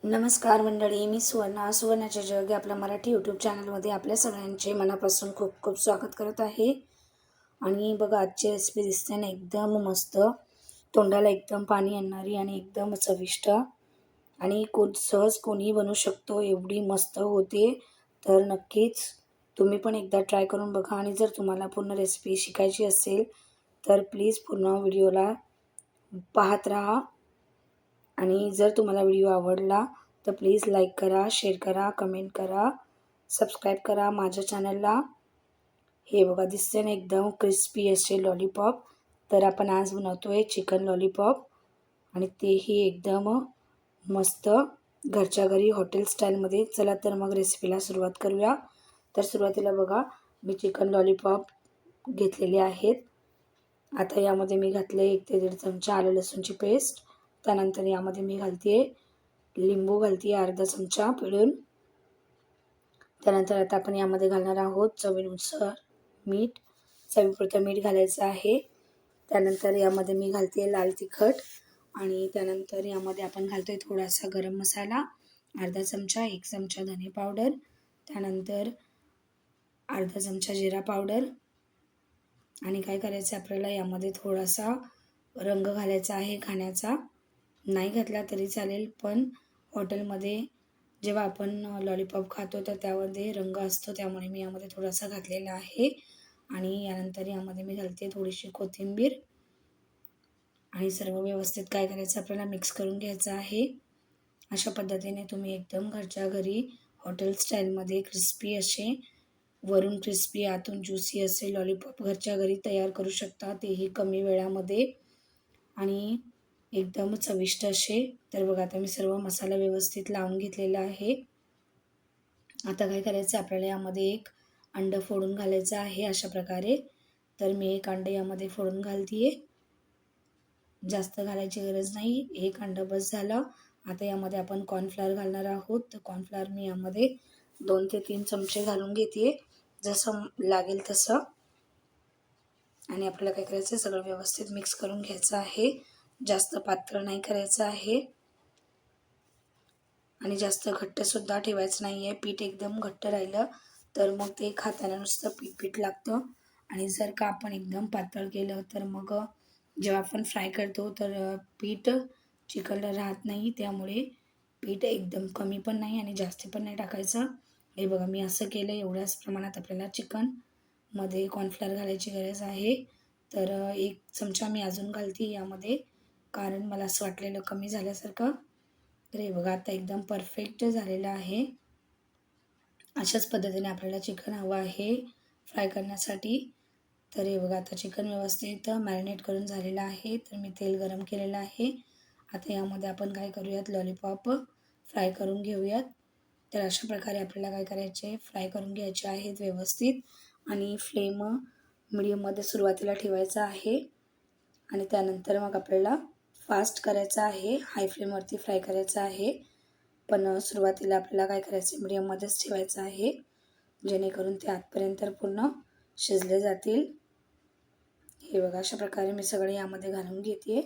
नमस्कार मंडळी, मी सुवर्णाच्या जग आपल्या मराठी यूट्यूब चॅनलमध्ये आपल्या सगळ्यांचे मनापासून खूप खूप स्वागत करत आहे. आणि बघा, आजची रेसिपी दिसते ना एकदम मस्त, तोंडाला एकदम पाणी आणणारी आणि एकदम चविष्ट आणि सहज कोणीही बनवू शकतो, एवढी मस्त होते. तर नक्कीच तुम्ही पण एकदा ट्राय करून बघा. आणि जर तुम्हाला पूर्ण रेसिपी शिकायची असेल तर प्लीज पूर्ण व्हिडिओला पाहत राहा. आणि जर तुम्हाला व्हिडिओ आवडला तर प्लीज लाईक करा, शेअर करा, कमेंट करा, सबस्क्राईब करा माझ्या चॅनलला. हे बघा, दिसते ना एकदम क्रिस्पी असे लॉलीपॉप. तर आपण आज बनवतो आहे चिकन लॉलीपॉप आणि तेही एकदम मस्त घरच्या घरी हॉटेल स्टाईलमध्ये. चला तर मग रेसिपीला सुरुवात करूया. तर सुरुवातीला बघा, मी चिकन लॉलीपॉप घेतलेले आहेत. आता यामध्ये मी घातले 1 ते 1.5 चमचा आलं लसूणची पेस्ट. त्यानंतर यामध्ये मी घालते लिंबू, घालते अर्धा चमचा पिळून. त्यानंतर आता आपण यामध्ये घालणार आहोत चवीनुसार मीठ. चवीपुरतं मीठ घालायचं आहे. त्यानंतर यामध्ये मी घालते लाल तिखट आणि त्यानंतर यामध्ये आपण घालतोय थोडासा गरम मसाला, अर्धा चमचा, 1 चमचा धने पावडर, त्यानंतर अर्धा चमचा जिरा पावडर. आणि काय करायचं आपल्याला यामध्ये थोडासा रंग घालायचा आहे खाण्याचा. नाही घातला तरी चालेल, पण हॉटेलमध्ये जेव्हा आपण लॉलीपॉप खातो तर त्यामध्ये रंग असतो, त्यामुळे मी यामध्ये थोडासा घातलेला आहे. आणि यानंतर यामध्ये मी घालते थोडीशी कोथिंबीर आणि सर्व व्यवस्थित काय करायचं आपल्याला मिक्स करून घ्यायचं आहे. अशा पद्धतीने तुम्ही एकदम घरच्या घरी हॉटेल स्टाईलमध्ये क्रिस्पी असे, वरून क्रिस्पी आतून ज्युसी असे लॉलीपॉप घरच्या घरी तयार करू शकता, तेही कमी वेळामध्ये आणि एकदम चविष्ट असे. तर बघा, आता मी सर्व मसाला व्यवस्थित लावून घेतलेला आहे. आता काय करायचं आपल्याला यामध्ये 1 अंडं फोडून घालायचं आहे अशा प्रकारे. तर मी 1 अंडं यामध्ये फोडून घालते. जास्त घालायची गरज नाही, 1 अंडं बस झालं. आता यामध्ये आपण कॉर्नफ्लॉवर घालणार आहोत. तर कॉर्नफ्लॉवर मी यामध्ये 2 ते 3 चमचे घालून घेते, जसं लागेल तसं. आणि आपल्याला काय करायचं, सगळं व्यवस्थित मिक्स करून घ्यायचं आहे. जास्त पातळ नाही करायचं आहे आणि जास्त घट्टसुद्धा ठेवायचं नाही आहे. पीठ एकदम घट्ट राहिलं तर मग ते खाताना नुसतं पीठ लागतं. आणि जर का आपण एकदम पातळ केलं तर मग जेव्हा आपण फ्राय करतो तर पीठ चिकनला राहत नाही. त्यामुळे पीठ एकदम कमी पण नाही आणि जास्त पण नाही टाकायचं. हे बघा, मी असं केलं. एवढ्याच प्रमाणात आपल्याला चिकनमध्ये कॉर्नफ्लॉवर घालायची गरज आहे. तर 1 चमचा मी अजून घालते यामध्ये, कारण मला असं वाटलेलं कमी झाल्यासारखं. तर हे बघा, आता एकदम परफेक्ट झालेलं आहे. अशाच पद्धतीने आपल्याला चिकन हवं आहे फ्राय करण्यासाठी. तर हे बघा, आता चिकन व्यवस्थित मॅरिनेट करून झालेलं आहे. तर मी तेल गरम केलेलं आहे. आता यामध्ये आपण काय करूयात, लॉलीपॉप फ्राय करून घेऊयात. तर अशा प्रकारे आपल्याला काय करायचे, फ्राय करून घ्यायचे आहेत व्यवस्थित. आणि फ्लेम मीडियममध्ये सुरुवातीला ठेवायचा आहे आणि त्यानंतर मग आपल्याला फास्ट करायचं आहे, हाय फ्लेमवरती फ्राय करायचं आहे. पण सुरुवातीला आपल्याला काय करायचं, मीडियममध्येच ठेवायचं आहे, जेणेकरून ते आतपर्यंत पूर्ण शिजले जातील. हे बघा, अशा प्रकारे मी सगळे यामध्ये घालून घेते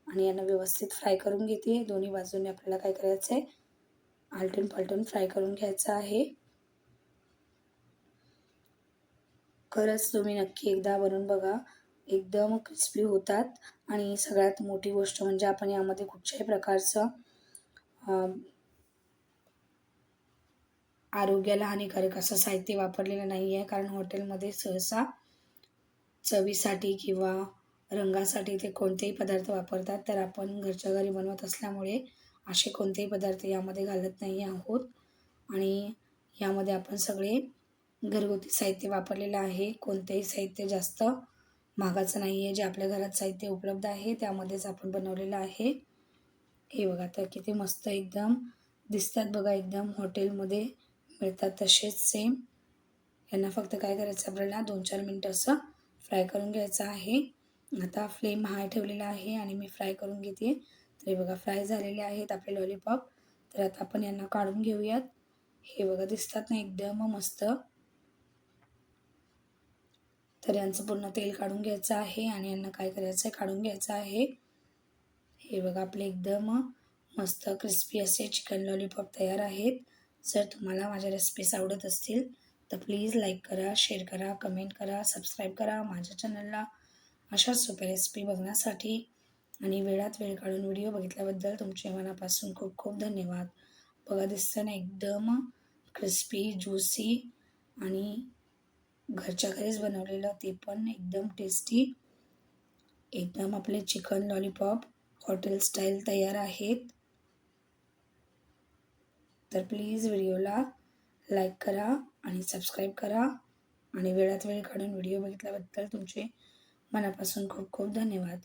आणि यांना व्यवस्थित फ्राय करून घेते. दोन्ही बाजूने आपल्याला काय करायचं आहे, आलटून पालटून फ्राय करून घ्यायचं आहे. खरंच तुम्ही नक्की एकदा बनवून बघा, एकदम क्रिस्पी होतात. आणि सगळ्यात मोठी गोष्ट म्हणजे आपण यामध्ये कुठच्याही प्रकारचं आरोग्याला हानिकारक असं साहित्य वापरलेलं नाही आहे. कारण हॉटेलमध्ये सहसा चवीसाठी किंवा रंगासाठी ते कोणतेही पदार्थ वापरतात. तर आपण घरच्या घरी बनवत असल्यामुळे असे कोणतेही पदार्थ यामध्ये घालत नाही आहोत. आणि यामध्ये आपण सगळे घरगुती साहित्य वापरलेलं आहे. कोणतेही साहित्य जास्त महागाचं नाही आहे. जे आपल्या घरात साहित्य उपलब्ध आहे त्यामध्येच आपण बनवलेलं आहे. हे बघा, तर किती मस्त एकदम दिसतात बघा, एकदम हॉटेलमध्ये मिळतात तसेच सेम. यांना फक्त काय करायचं, आपल्याला 2-4 मिनटं असं फ्राय करून घ्यायचं आहे. आता फ्लेम हाय ठेवलेला आहे आणि मी फ्राय करून घेते. तर हे बघा, फ्राय झालेले आहेत आपले लॉलीपॉप. तर आता आपण यांना काढून घेऊयात. हे बघा, दिसतात ना एकदम मस्त. तर यांचं पूर्ण तेल काढून घ्यायचं आहे आणि यांना काय करायचं आहे, काढून घ्यायचं आहे. हे बघा, आपले एकदम मस्त क्रिस्पी असे चिकन लॉलीपॉप तयार आहेत. जर तुम्हाला माझ्या रेसिपीज आवडत असतील तर प्लीज लाईक करा, शेअर करा, कमेंट करा, सबस्क्राईब करा माझ्या चॅनलला अशाच सोप्या रेसिपी बघण्यासाठी. आणि वेळात वेळ काढून व्हिडिओ बघितल्याबद्दल तुमचे मनापासून खूप खूप धन्यवाद. बघा दिसतं ना एकदम क्रिस्पी, ज्युसी आणि घरच्या घरीच बनवलेलं ते पण एकदम टेस्टी. एकदम आपले चिकन लॉलीपॉप हॉटेल स्टाईल तयार आहेत. तर प्लीज व्हिडिओला लाईक करा आणि सबस्क्राईब करा आणि वेळात वेळ काढून व्हिडिओ बघितल्याबद्दल तुमचे मनापासून खूप खूप धन्यवाद.